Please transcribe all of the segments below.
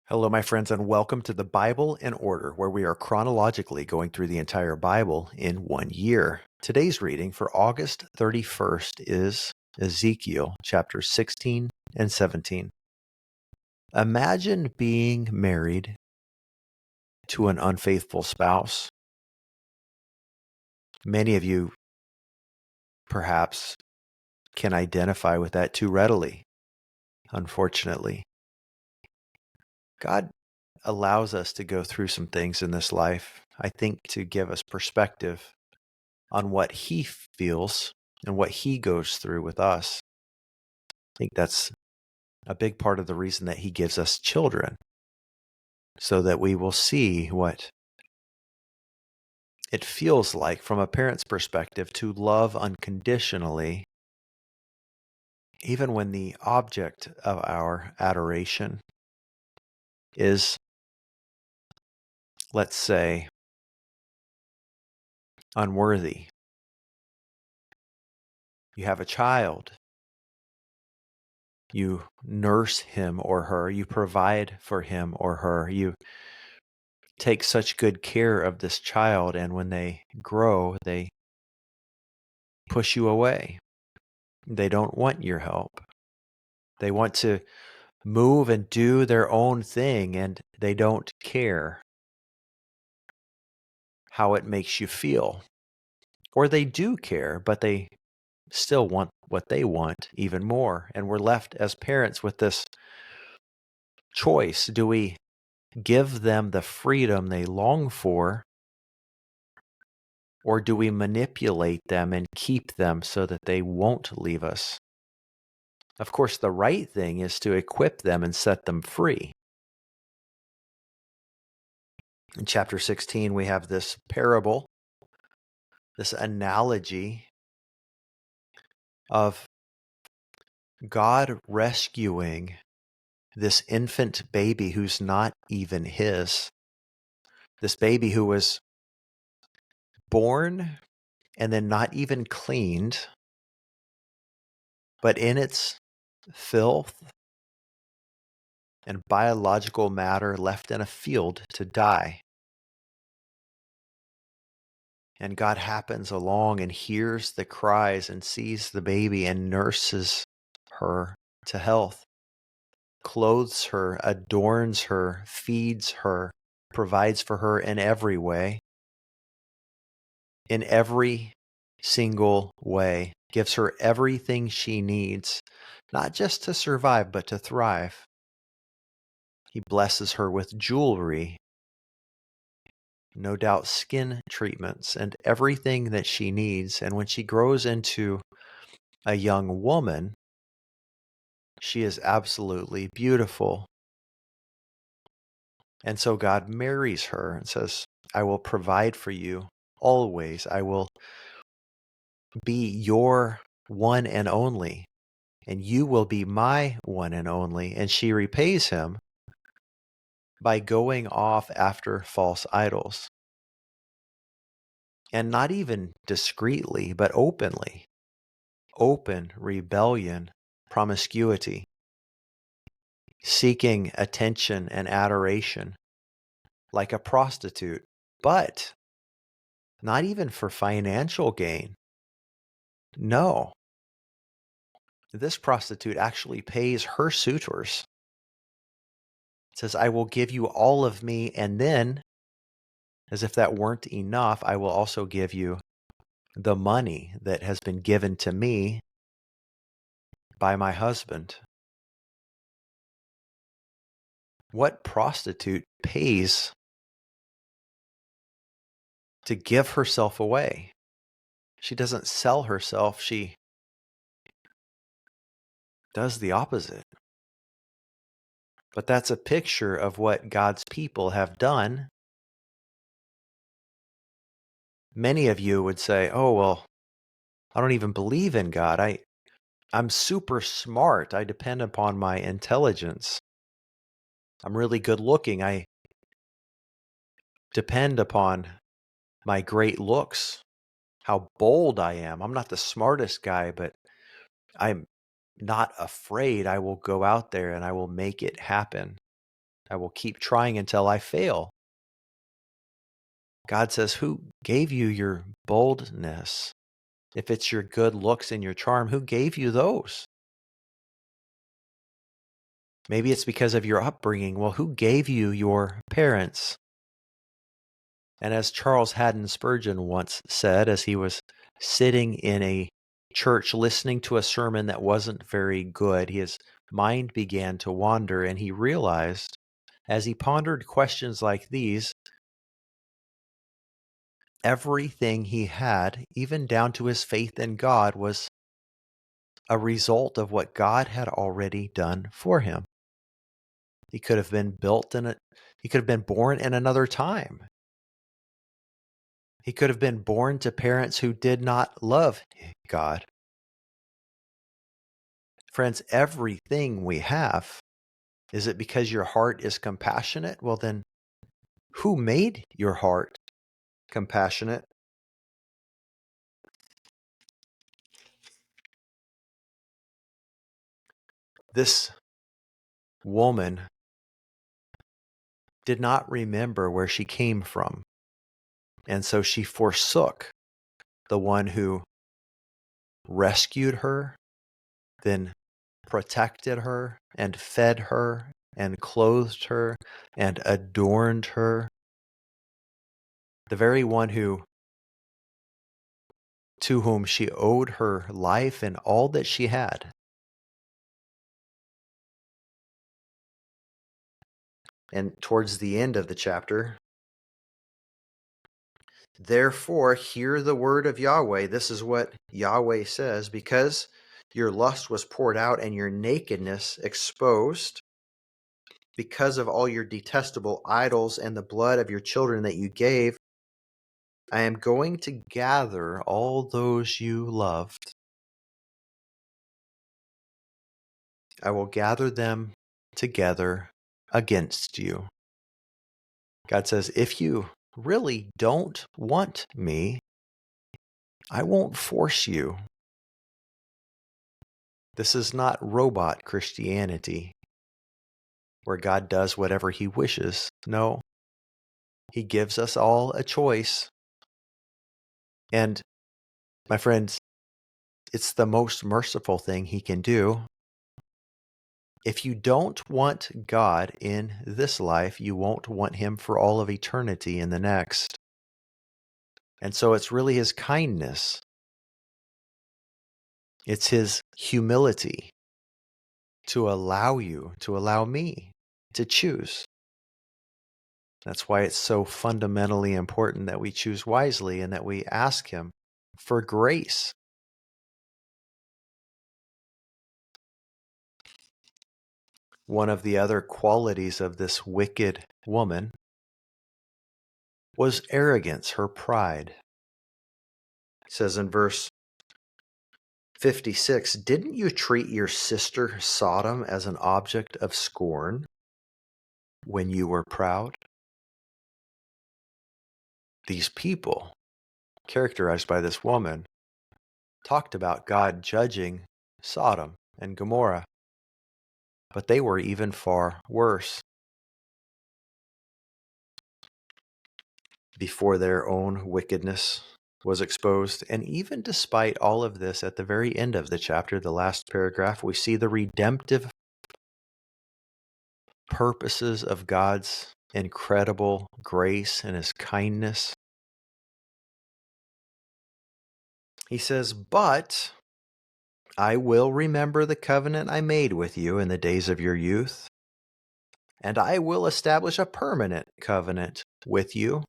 Hello, my friends, and welcome to the Bible in Order, where we are chronologically going through the entire Bible in 1 year. Today's reading for August 31st is Ezekiel chapter 16 and 17. Imagine being married to an unfaithful spouse. Many of you perhaps can identify with that too readily, unfortunately. God allows us to go through some things in this life, I think, to give us perspective on what he feels and what he goes through with us. I think that's a big part of the reason that he gives us children, so that we will see what it feels like from a parent's perspective to love unconditionally, even when the object of our adoration is, let's say, unworthy. You have a child. You nurse him or her. You provide for him or her. You take such good care of this child, and when they grow, they push you away. They don't want your help. They want to move and do their own thing, and they don't care how it makes you feel. Or they do care, but they still want what they want even more. And we're left as parents with this choice. Do we give them the freedom they long for, or do we manipulate them and keep them so that they won't leave us? Of course, the right thing is to equip them and set them free. In chapter 16, we have this parable, this analogy of God rescuing this infant baby who's not even his. This baby who was born and then not even cleaned, but in its filth and biological matter left in a field to die. And God happens along and hears the cries and sees the baby and nurses her to health, clothes her, adorns her, feeds her, provides for her in every way, in every single way, gives her everything she needs, not just to survive, but to thrive. He blesses her with jewelry, no doubt skin treatments, and everything that she needs. And when she grows into a young woman, she is absolutely beautiful. And so God marries her and says, I will provide for you always. I will be your one and only, and you will be my one and only. And she repays him by going off after false idols. And not even discreetly, but openly. Open rebellion, promiscuity, seeking attention and adoration like a prostitute, but not even for financial gain. No, this prostitute actually pays her suitors. It says, I will give you all of me, and then, as if that weren't enough, I will also give you the money that has been given to me by my husband. What prostitute pays to give herself away? She doesn't sell herself, she does the opposite. But that's a picture of what God's people have done. Many of you would say, oh, well, I don't even believe in God. I'm super smart. I depend upon my intelligence. I'm really good looking. I depend upon my great looks, how bold I am. I'm not the smartest guy, but I'm not afraid. I will go out there and I will make it happen. I will keep trying until I fail. God says, who gave you your boldness? If it's your good looks and your charm, who gave you those? Maybe it's because of your upbringing. Well, who gave you your parents? And as Charles Haddon Spurgeon once said, as he was sitting in a church listening to a sermon that wasn't very good, his mind began to wander, and he realized, as he pondered questions like these, everything he had, even down to his faith in God, was a result of what God had already done for him. He could have been he could have been born in another time. He could have been born to parents who did not love God. Friends, everything we have, is it because your heart is compassionate? Well, then, who made your heart compassionate? This woman did not remember where she came from, and so she forsook the one who rescued her, then protected her, and fed her, and clothed her, and adorned her. The very one to whom she owed her life and all that she had. And towards the end of the chapter, therefore, hear the word of Yahweh. This is what Yahweh says, because your lust was poured out and your nakedness exposed, because of all your detestable idols and the blood of your children that you gave, I am going to gather all those you loved. I will gather them together against you. God says, if you really don't want me, I won't force you. This is not robot Christianity, where God does whatever he wishes. No, he gives us all a choice. And my friends, it's the most merciful thing he can do. If you don't want God in this life, you won't want him for all of eternity in the next. And so it's really his kindness. It's his humility to allow you, to allow me to choose. That's why it's so fundamentally important that we choose wisely and that we ask him for grace. One of the other qualities of this wicked woman was arrogance, her pride. It says in verse 56, didn't you treat your sister Sodom as an object of scorn when you were proud? These people, characterized by this woman, talked about God judging Sodom and Gomorrah, but they were even far worse. Before their own wickedness was exposed. And even despite all of this, at the very end of the chapter, the last paragraph, we see the redemptive purposes of God's incredible grace and his kindness. He says, but I will remember the covenant I made with you in the days of your youth, and I will establish a permanent covenant with you.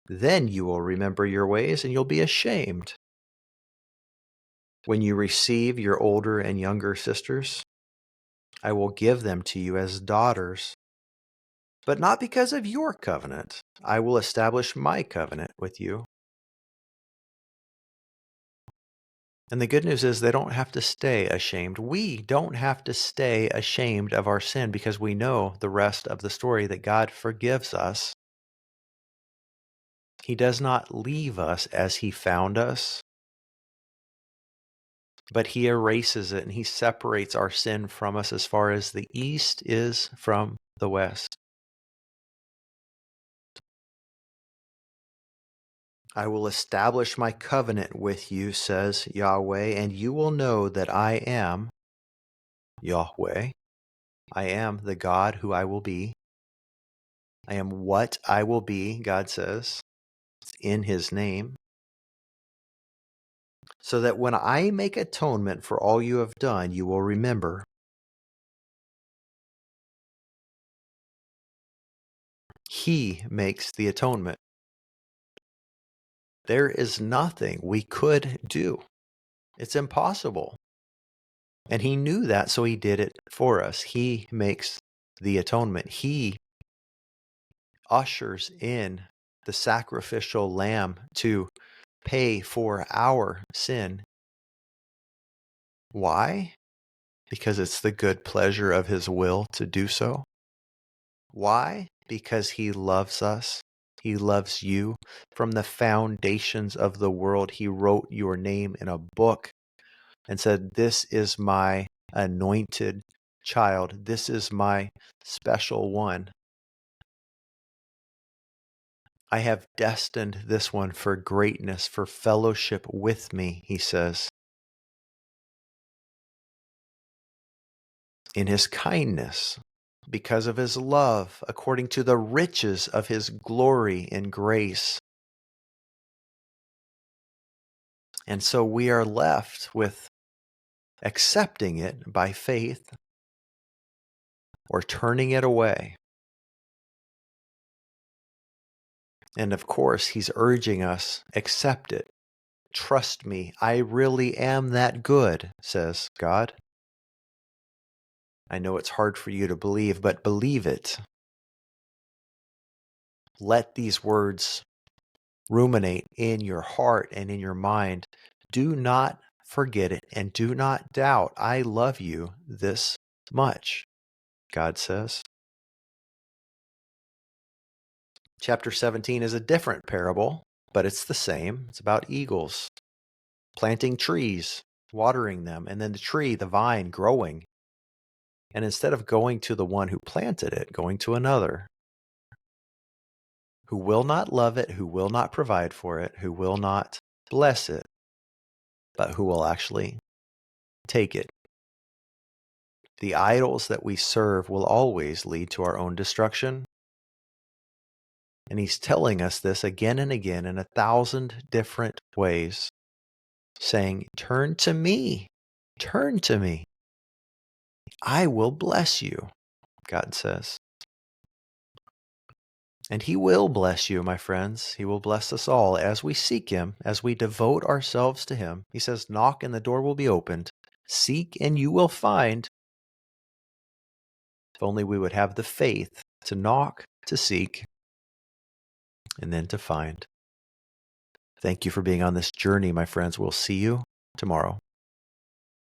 Then you will remember your ways and you'll be ashamed. When you receive your older and younger sisters, I will give them to you as daughters, but not because of your covenant. I will establish my covenant with you. And the good news is they don't have to stay ashamed. We don't have to stay ashamed of our sin because we know the rest of the story that God forgives us. He does not leave us as he found us, but he erases it and he separates our sin from us as far as the east is from the west. I will establish my covenant with you, says Yahweh, and you will know that I am Yahweh. I am the God who I will be. I am what I will be, God says. It's in his name. So that when I make atonement for all you have done, you will remember. He makes the atonement. There is nothing we could do. It's impossible. And he knew that, so he did it for us. He makes the atonement. He ushers in the sacrificial lamb to pay for our sin. Why? Because it's the good pleasure of his will to do so. Why? Because he loves us. He loves you. From the foundations of the world, he wrote your name in a book and said, "This is my anointed child. This is my special one. I have destined this one for greatness, for fellowship with me," he says. In his kindness, because of his love, according to the riches of his glory and grace. And so we are left with accepting it by faith or turning it away. And of course, he's urging us, accept it. Trust me, I really am that good, says God. I know it's hard for you to believe, but believe it. Let these words ruminate in your heart and in your mind. Do not forget it and do not doubt. I love you this much, God says. Chapter 17 is a different parable, but it's the same. It's about eagles planting trees, watering them, and then the tree, the vine, growing. And instead of going to the one who planted it, going to another who will not love it, who will not provide for it, who will not bless it, but who will actually take it. The idols that we serve will always lead to our own destruction. And he's telling us this again and again in 1,000 different ways, saying, turn to me, turn to me. I will bless you, God says. And he will bless you, my friends. He will bless us all as we seek him, as we devote ourselves to him. He says, knock and the door will be opened. Seek and you will find. If only we would have the faith to knock, to seek, and then to find. Thank you for being on this journey, my friends. We'll see you tomorrow.